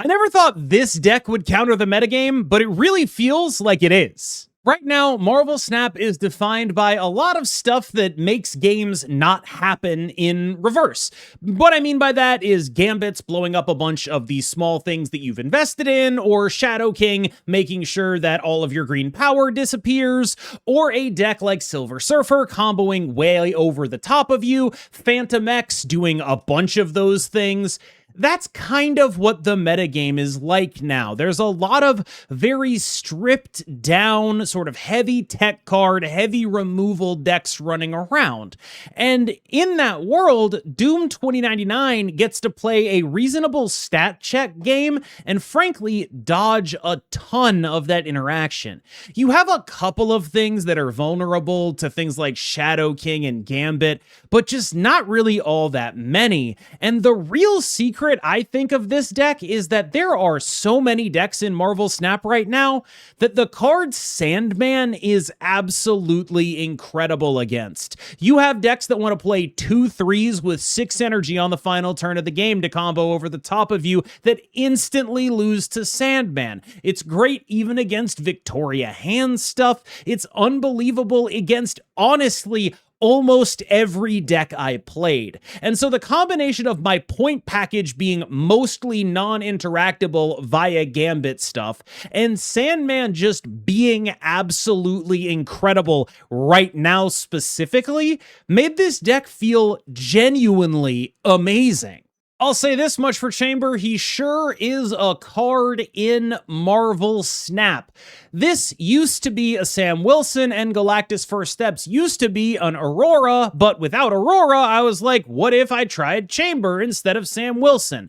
I never thought this deck would counter the metagame, but it really feels like it is. Right now, Marvel Snap is defined by a lot of stuff that makes games not happen in reverse. What I mean by that is Gambits blowing up a bunch of the small things that you've invested in, or Shadow King making sure that all of your green power disappears, or a deck like Silver Surfer comboing way over the top of you, Phantom X doing a bunch of those things. That's kind of what the metagame is like now. There's a lot of very stripped down, sort of heavy tech card, heavy removal decks running around. And in that world, Doom 2099 gets to play a reasonable stat check game and frankly dodge a ton of that interaction. You have a couple of things that are vulnerable to things like Shadow King and Gambit, but just not really all that many. And the real secret I think of this deck is that there are so many decks in Marvel Snap right now that the card Sandman is absolutely incredible against. You have decks that want to play 2/3s with 6 energy on the final turn of the game to combo over the top of you that instantly lose to Sandman. It's great even against Victoria hand stuff. It's unbelievable against, honestly, almost every deck I played. And so the combination of my point package being mostly non-interactable via Gambit stuff and Sandman just being absolutely incredible right now specifically made this deck feel genuinely amazing. I'll say this much for Chamber, he sure is a card in Marvel Snap. This used to be a Sam Wilson, and Galactus First Steps used to be an Aurora, but without Aurora, I was like, what if I tried Chamber instead of Sam Wilson?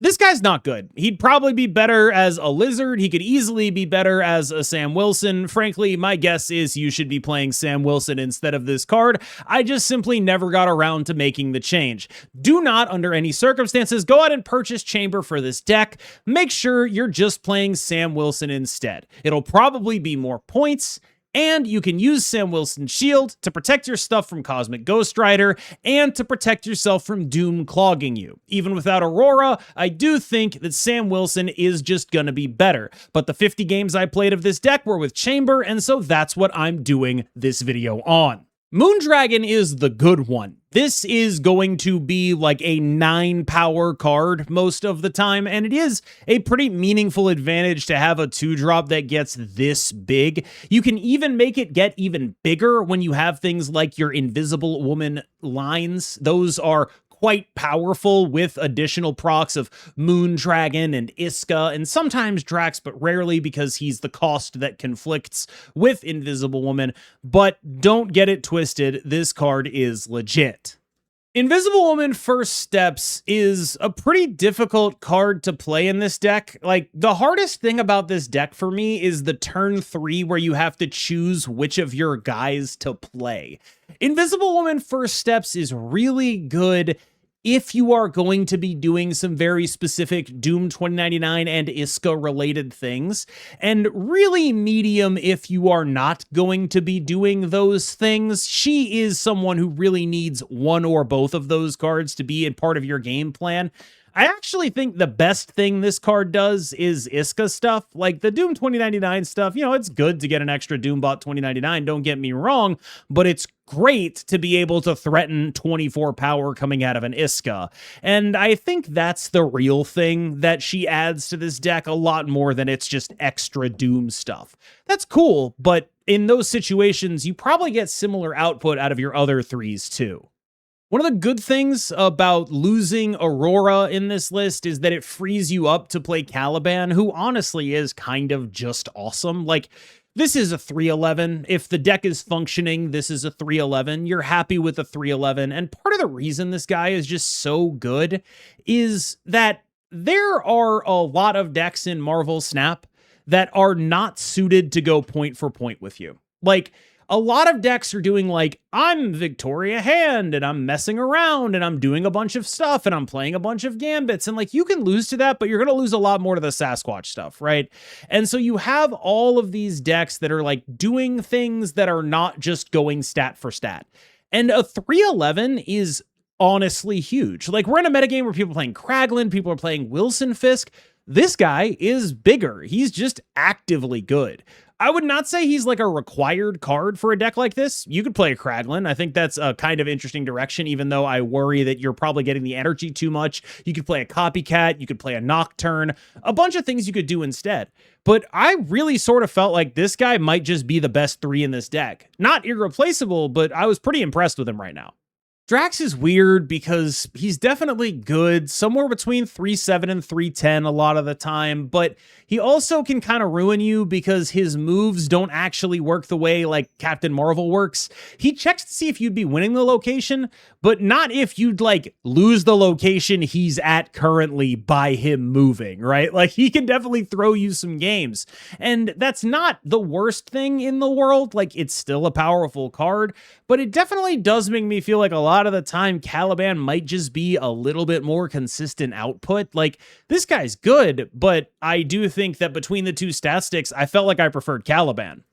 This guy's not good. He'd probably be better as a Lizard. He could easily be better as a Sam Wilson. Frankly, my guess is you should be playing Sam Wilson instead of this card. I just simply never got around to making the change. Do not, under any circumstances, go out and purchase Chamber for this deck. Make sure you're just playing Sam Wilson instead. It'll probably be more points, and you can use Sam Wilson's shield to protect your stuff from Cosmic Ghost Rider and to protect yourself from Doom clogging you. Even without Aurora, I do think that Sam Wilson is just gonna be better. But the 50 games I played of this deck were with Chamber, and so that's what I'm doing this video on. Moondragon is the good one. This is going to be like a 9 power card most of the time, and it is a pretty meaningful advantage to have a 2-drop that gets this big. You can even make it get even bigger when you have things like your Invisible Woman lines. Those are quite powerful with additional procs of Moondragon and Iska, and sometimes Drax, but rarely because he's the cost that conflicts with Invisible Woman. But don't get it twisted, this card is legit. Invisible Woman First Steps is a pretty difficult card to play in this deck. Like, the hardest thing about this deck for me is the turn 3 where you have to choose which of your guys to play. Invisible Woman First Steps is really good if you are going to be doing some very specific Doom 2099 and Iska related things, and really medium if you are not going to be doing those things. She is someone who really needs one or both of those cards to be a part of your game plan. I actually think the best thing this card does is Iska stuff. Like the Doom 2099 stuff, you know, it's good to get an extra Doombot 2099, don't get me wrong, but it's great to be able to threaten 24 power coming out of an Iska. And I think that's the real thing that she adds to this deck, a lot more than it's just extra Doom stuff. That's cool, but in those situations, you probably get similar output out of your other 3s too. One of the good things about losing Aurora in this list is that it frees you up to play Caliban, who honestly is kind of just awesome. Like, this is a 3/11. If the deck is functioning, this is a 3/11. You're happy with a 3/11. And part of the reason this guy is just so good is that there are a lot of decks in Marvel Snap that are not suited to go point for point with you. Like, a lot of decks are doing like, I'm Victoria Hand and I'm messing around and I'm doing a bunch of stuff and I'm playing a bunch of Gambits, and like, you can lose to that, but you're going to lose a lot more to the Sasquatch stuff, right? And so you have all of these decks that are like doing things that are not just going stat for stat. And a 3/11 is honestly huge. Like, we're in a metagame where people are playing Kraglin, people are playing Wilson Fisk. This guy is bigger. He's just actively good. I would not say he's like a required card for a deck like this. You could play a Kraglin. I think that's a kind of interesting direction, even though I worry that you're probably getting the energy too much. You could play a Copycat. You could play a Nocturne. A bunch of things you could do instead. But I really sort of felt like this guy might just be the best 3 in this deck. Not irreplaceable, but I was pretty impressed with him right now. Drax is weird because he's definitely good, somewhere between 3-7 and 3-10 a lot of the time, but he also can kind of ruin you because his moves don't actually work the way like Captain Marvel works. He checks to see if you'd be winning the location, but not if you'd like lose the location he's at currently by him moving, right? Like he can definitely throw you some games, and that's not the worst thing in the world. Like it's still a powerful card, but it definitely does make me feel like a lot of the time Caliban might just be a little bit more consistent output. Like this guy's good, but I do think that between the two stat sticks, I felt like I preferred Caliban.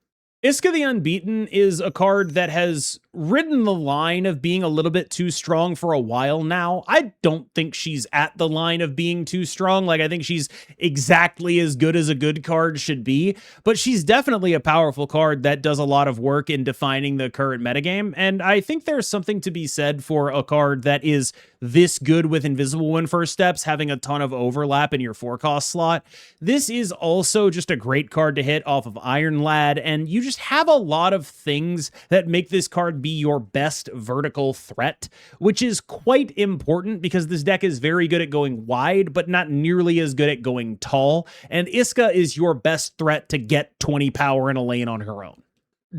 Iska the Unbeaten is a card that has ridden the line of being a little bit too strong for a while now. I don't think she's at the line of being too strong. Like I think she's exactly as good as a good card should be, but she's definitely a powerful card that does a lot of work in defining the current metagame. And I think there's something to be said for a card that is this good with Invisible Wind First Steps, having a ton of overlap in your 4-cost slot. This is also just a great card to hit off of Iron Lad, and you just have a lot of things that make this card be your best vertical threat, which is quite important because this deck is very good at going wide, but not nearly as good at going tall, and Iska is your best threat to get 20 power in a lane on her own.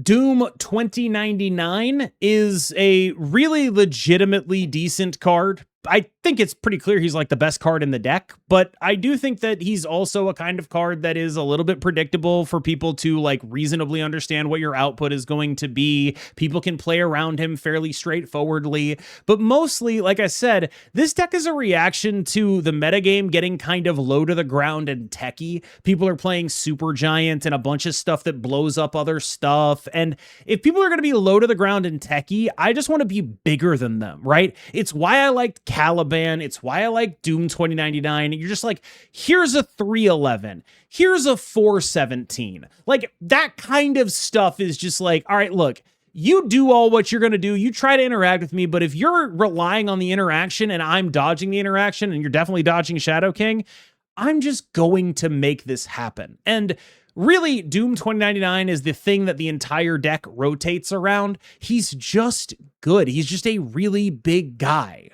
Doom 2099 is a really legitimately decent card. I think it's pretty clear he's like the best card in the deck, but I do think that he's also a kind of card that is a little bit predictable for people to like reasonably understand what your output is going to be. People can play around him fairly straightforwardly, but mostly, like I said, this deck is a reaction to the metagame getting kind of low to the ground and techie. People are playing Super Giant and a bunch of stuff that blows up other stuff. And if people are going to be low to the ground and techie, I just want to be bigger than them, right? It's why I liked Caliban. It's why I like Doom 2099. You're just like, here's a 311. Here's a 417. Like that kind of stuff is just like, all right, look, you do all what you're going to do. You try to interact with me, but if you're relying on the interaction and I'm dodging the interaction and you're definitely dodging Shadow King, I'm just going to make this happen. And really, Doom 2099 is the thing that the entire deck rotates around. He's just good. He's just a really big guy.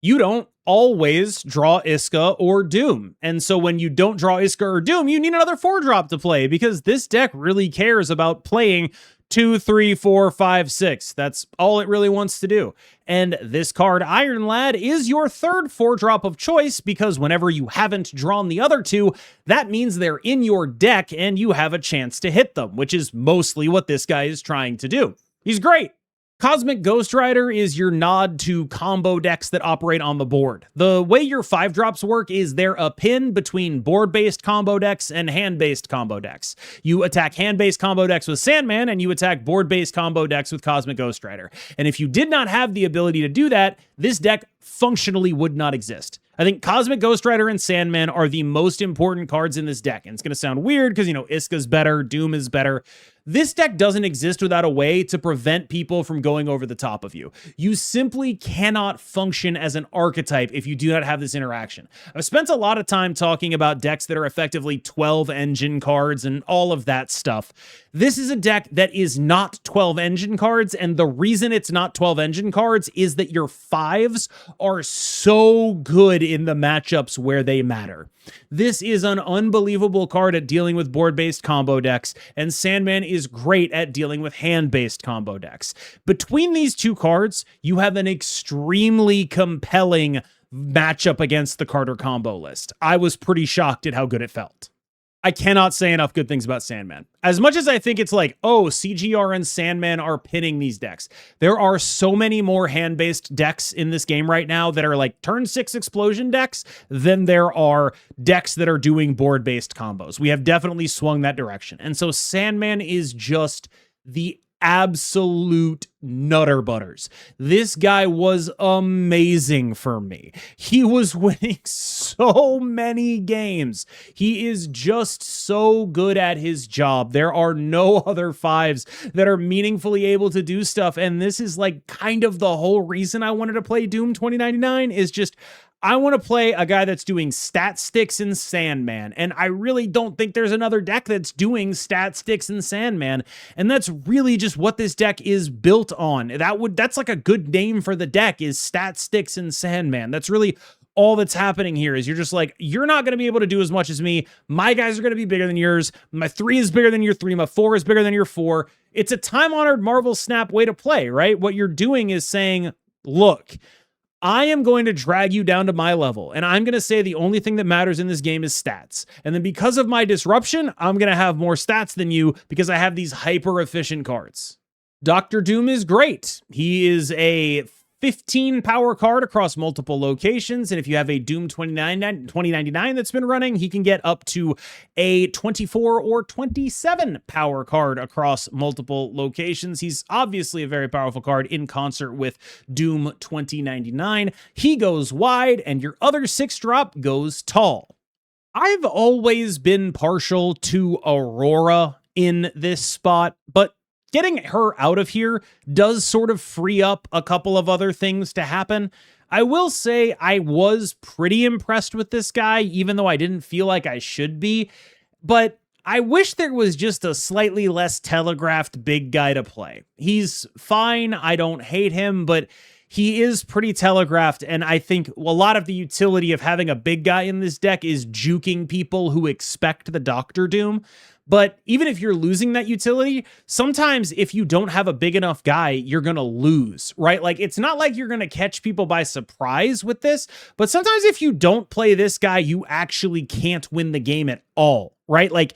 You don't always draw Iska or Doom. And so when you don't draw Iska or Doom, you need another 4-drop to play because this deck really cares about playing 2, 3, 4, 5, 6. That's all it really wants to do. And this card, Iron Lad, is your third 4-drop of choice because whenever you haven't drawn the other 2, that means they're in your deck and you have a chance to hit them, which is mostly what this guy is trying to do. He's great. Cosmic Ghost Rider is your nod to combo decks that operate on the board. The way your 5-drops work is they're a pin between board-based combo decks and hand-based combo decks. You attack hand-based combo decks with Sandman, and you attack board-based combo decks with Cosmic Ghost Rider. And if you did not have the ability to do that, this deck functionally would not exist. I think Cosmic Ghost Rider and Sandman are the most important cards in this deck. And it's going to sound weird because, Iska's better, Doom is better. This deck doesn't exist without a way to prevent people from going over the top of you. You simply cannot function as an archetype if you do not have this interaction. I've spent a lot of time talking about decks that are effectively 12 engine cards and all of that stuff. This is a deck that is not 12 engine cards, and the reason it's not 12 engine cards is that your 5s are so good in the matchups where they matter. This is an unbelievable card at dealing with board-based combo decks, and Sandman is great at dealing with hand-based combo decks. Between these two cards, you have an extremely compelling matchup against the Carter combo list. I was pretty shocked at how good it felt. I cannot say enough good things about Sandman. As much as I think it's like, oh, CGR and Sandman are pinning these decks, there are so many more hand-based decks in this game right now that are like turn 6 explosion decks than there are decks that are doing board-based combos. We have definitely swung that direction. And so Sandman is just the absolute nutter butters. This guy was amazing for me. He was winning so many games. He is just so good at his job. There are no other fives that are meaningfully able to do stuff. And this is like kind of the whole reason I wanted to play Doom 2099 is just I want to play a guy that's doing Statsticks and Sandman, and I really don't think there's another deck that's doing Statsticks and Sandman, and that's really just what this deck is built on. That's like a good name for the deck is Statsticks and Sandman. That's really all that's happening here is you're just like, you're not going to be able to do as much as me. My guys are going to be bigger than yours. My 3 is bigger than your 3. My 4 is bigger than your 4. It's a time-honored Marvel Snap way to play, right? What you're doing is saying, look, I am going to drag you down to my level, and I'm going to say the only thing that matters in this game is stats. And then because of my disruption, I'm going to have more stats than you because I have these hyper-efficient cards. Dr. Doom is great. He is a 15 power card across multiple locations, and if you have a Doom 2099 that's been running, he can get up to a 24 or 27 power card across multiple locations. He's obviously a very powerful card in concert with Doom 2099. He goes wide, and your other 6-drop goes tall. I've always been partial to Aurora in this spot, but getting her out of here does sort of free up a couple of other things to happen. I will say I was pretty impressed with this guy, even though I didn't feel like I should be. But I wish there was just a slightly less telegraphed big guy to play. He's fine. I don't hate him, but he is pretty telegraphed. And I think a lot of the utility of having a big guy in this deck is juking people who expect the Dr. Doom. But even if you're losing that utility, sometimes if you don't have a big enough guy, you're going to lose, right? Like, it's not like you're going to catch people by surprise with this, but sometimes if you don't play this guy, you actually can't win the game at all, right? Like,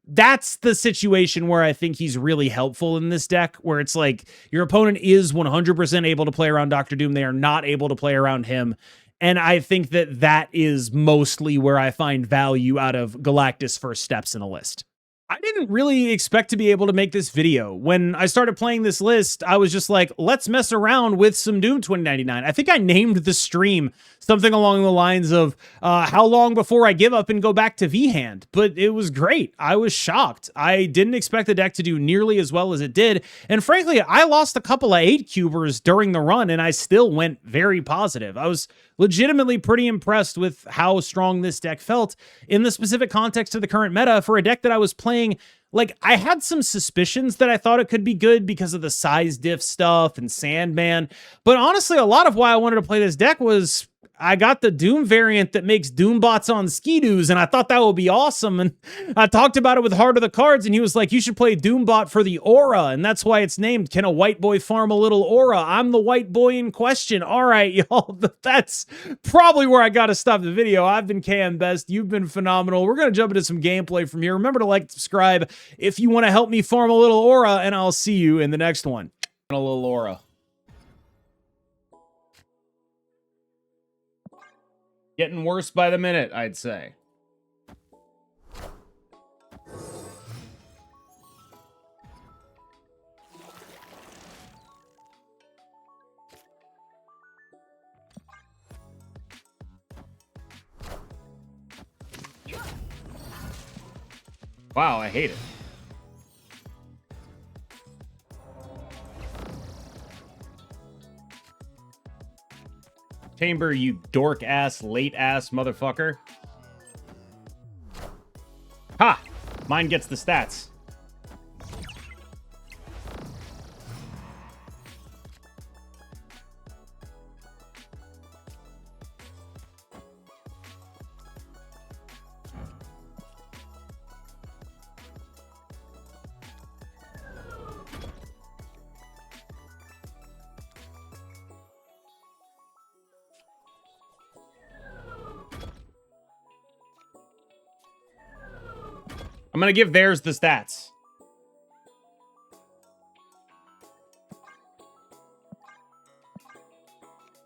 that's the situation where I think he's really helpful in this deck, where it's like your opponent is 100% able to play around Dr. Doom. They are not able to play around him. And I think that that is mostly where I find value out of Galactus' first steps in a list. I didn't really expect to be able to make this video. When I started playing this list, I was just like, let's mess around with some Doom 2099. I think I named the stream something along the lines of how long before I give up and go back to V-Hand. But it was great. I was shocked. I didn't expect the deck to do nearly as well as it did. And frankly, I lost a couple of 8-cubers during the run, and I still went very positive. I was legitimately pretty impressed with how strong this deck felt in the specific context of the current meta for a deck that I was playing. Like, I had some suspicions that I thought it could be good because of the size diff stuff and Sandman. But honestly, a lot of why I wanted to play this deck was I got the Doom variant that makes Doom bots on Ski-Doos, and I thought that would be awesome. And I talked about it with Heart of the Cards, and he was like, you should play Doom bot for the aura, and that's why it's named, Can a White Boy Farm a Little Aura? I'm the white boy in question. All right, y'all, that's probably where I got to stop the video. I've been KMBest. You've been phenomenal. We're going to jump into some gameplay from here. Remember to like, subscribe if you want to help me farm a little aura, and I'll see you in the next one. A little aura. Getting worse by the minute, I'd say. Wow, I hate it. Chamber, you dork-ass, late-ass motherfucker. Ha! Mine gets the stats. I'm going to give theirs the stats.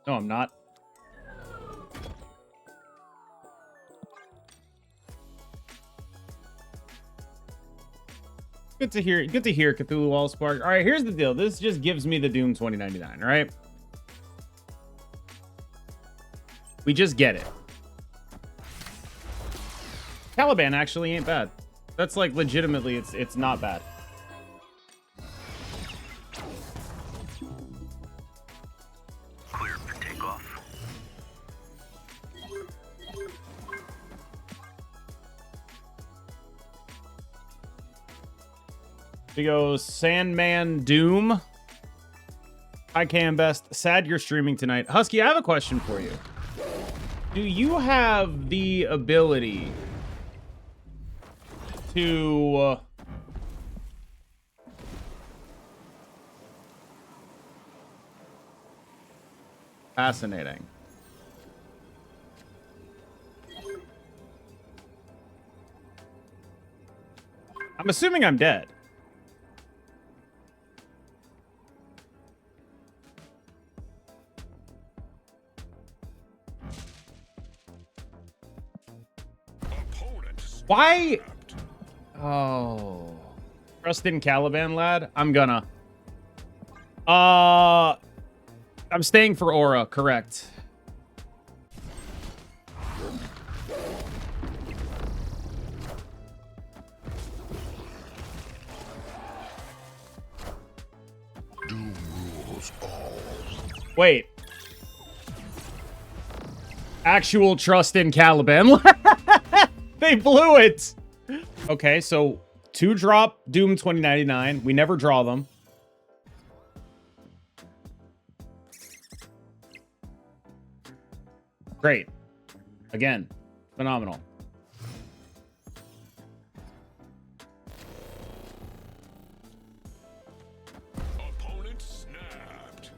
No, I'm not. Good to hear. Good to hear, Cthulhu Allspark. All right, here's the deal. This just gives me the Doom 2099, right? We just get it. Caliban actually ain't bad. That's like legitimately, it's not bad. Clear for takeoff. We go Sandman Doom. Hi, KMBest. Sad you're streaming tonight. Husky, I have a question for you. Do you have the ability to fascinating. I'm assuming I'm dead. Why? Oh. Trust in Caliban, lad? I'm gonna. I'm staying for Aura, correct. Doom rules all. Wait. Actual trust in Caliban. They blew it. Okay, so 2-drop Doom 2099. We never draw them. Great. Again, phenomenal. Opponent snapped.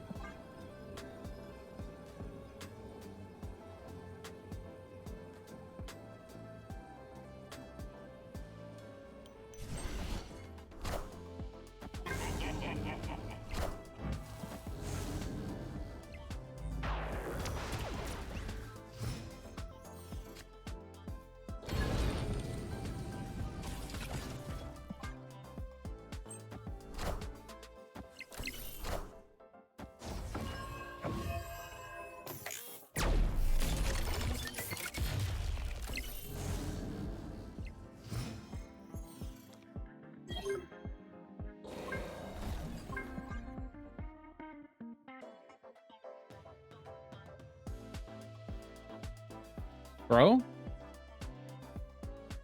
Bro?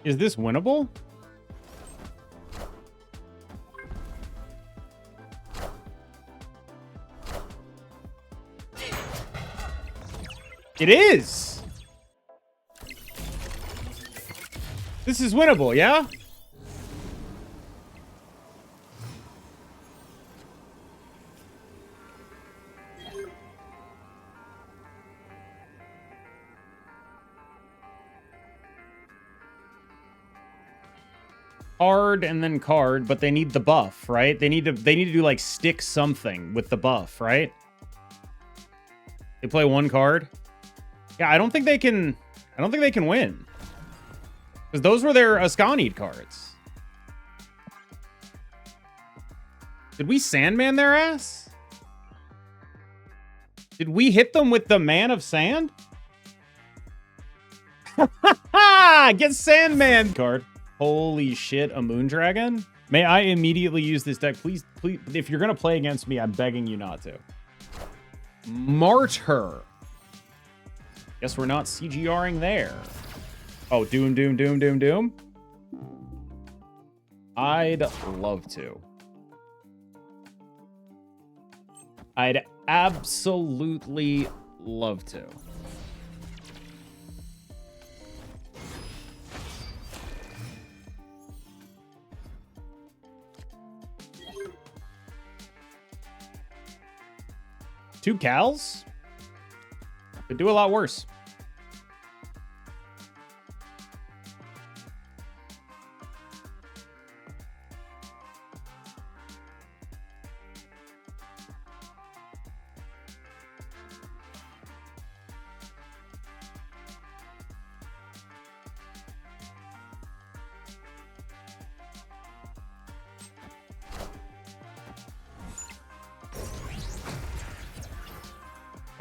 Is this winnable? It is! This is winnable, yeah? Card and then card, but they need the buff, right? They need to do like stick something with the buff, right? They play one card. Yeah, I don't think they can win. Because those were their Ascanied cards. Did we Sandman their ass? Did we hit them with the Man of Sand? Get Sandman card. Holy shit, a Moondragon? May I immediately use this deck? Please, please, if you're going to play against me, I'm begging you not to. Martyr. Guess we're not CGRing there. Oh, Doom, Doom, Doom, Doom, Doom. I'd love to. I'd absolutely love to. Two Cals? Could do a lot worse.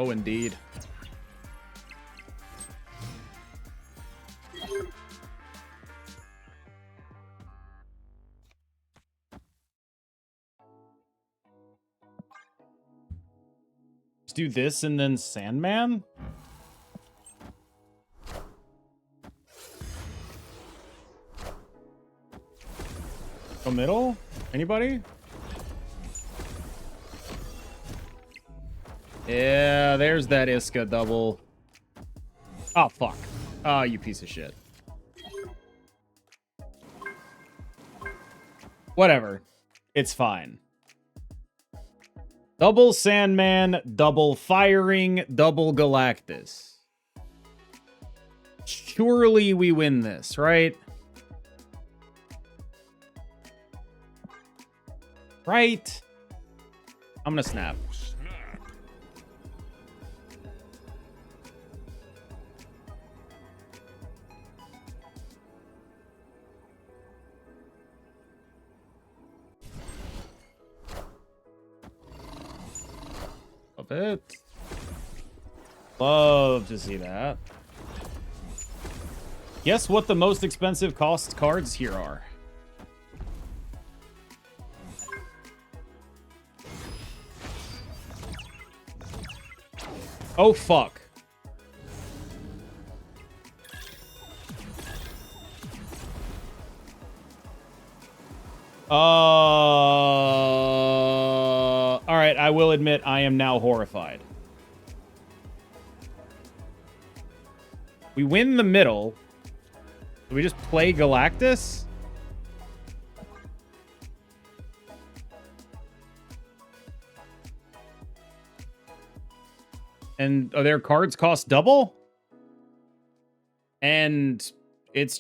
Oh, indeed. Let's do this and then Sandman. Go middle? Anybody? Yeah, there's that Iska double. Oh, fuck. Oh, you piece of shit. Whatever. It's fine. Double Sandman, double firing, double Galactus. Surely we win this, right? Right? I'm gonna snap. Love it. Love to see that. Guess what the most expensive cost cards here are? Oh, fuck. All right, I will admit I am now horrified. We win the middle. Do we just play Galactus? And their cards cost double? And it's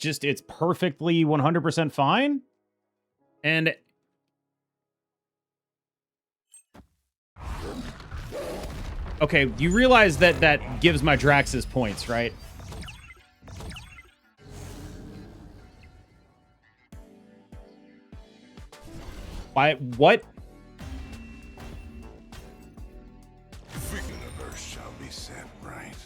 perfectly 100% fine? And okay, you realize that gives my Drax's points, right? Why? What? Universe shall be set right.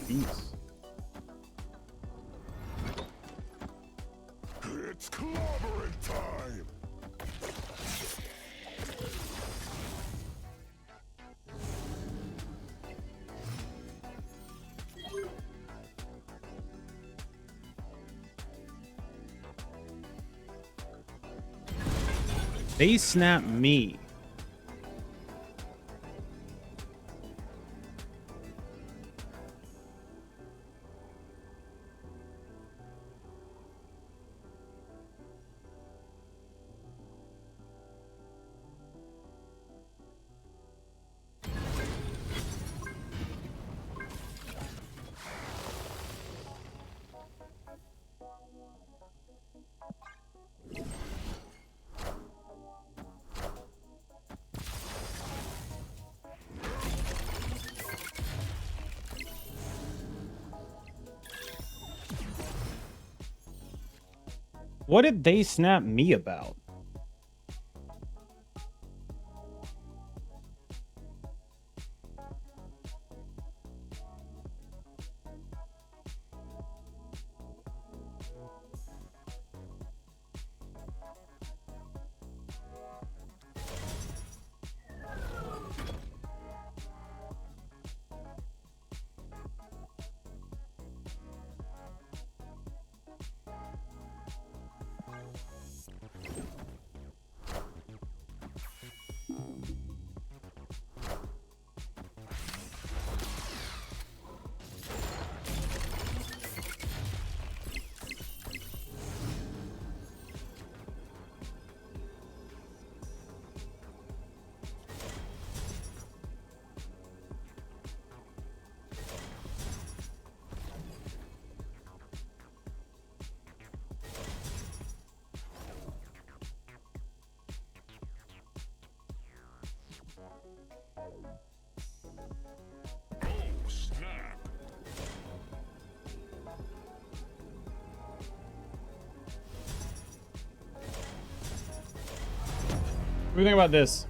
Jeez. It's clobbering time. They snap me. What did they snap me about? do you think about this?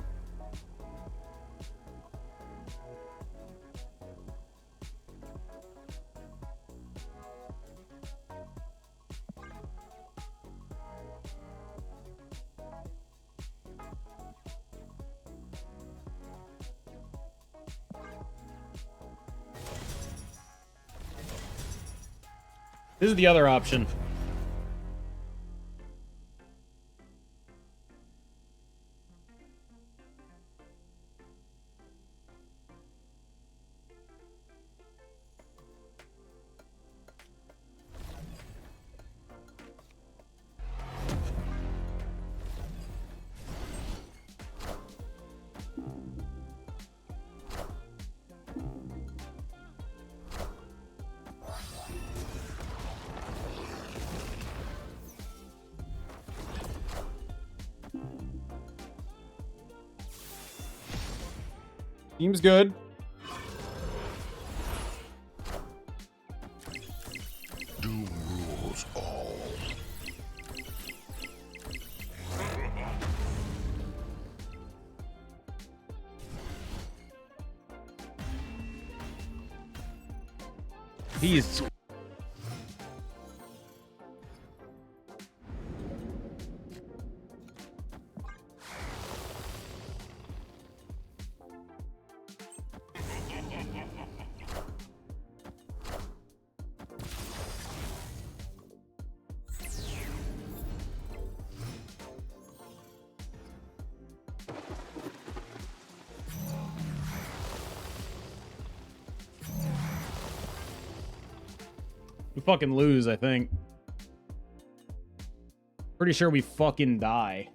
This is the other option. Seems good. Doom rules all. He's we fucking lose, I think. Pretty sure we fucking die.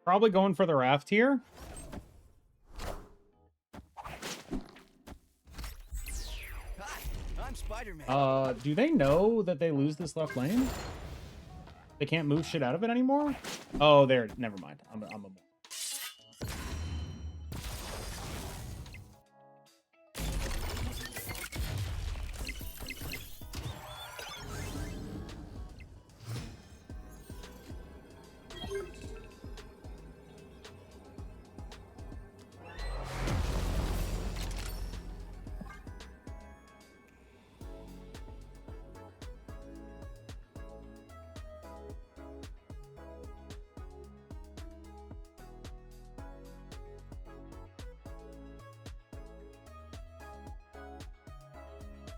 Probably going for the raft here. Hi, I'm Spider-Man. Do they know that they lose this left lane? They can't move shit out of it anymore? Oh, there. Never mind. I'm a...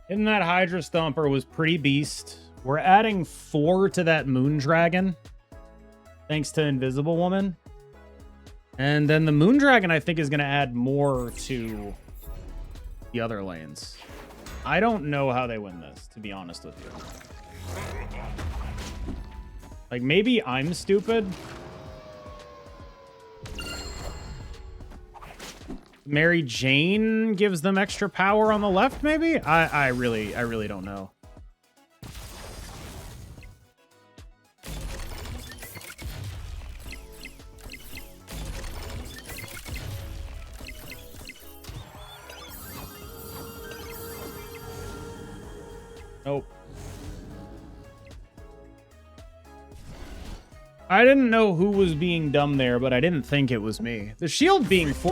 Hitting that Hydra Stomper was pretty beast. We're adding 4 to that Moon Dragon, thanks to Invisible Woman. And then the Moon Dragon, I think, is going to add more to the other lanes. I don't know how they win this, to be honest with you. Like, maybe I'm stupid. Mary Jane gives them extra power on the left, maybe? I really don't know. Nope. I didn't know who was being dumb there, but I didn't think it was me. The shield being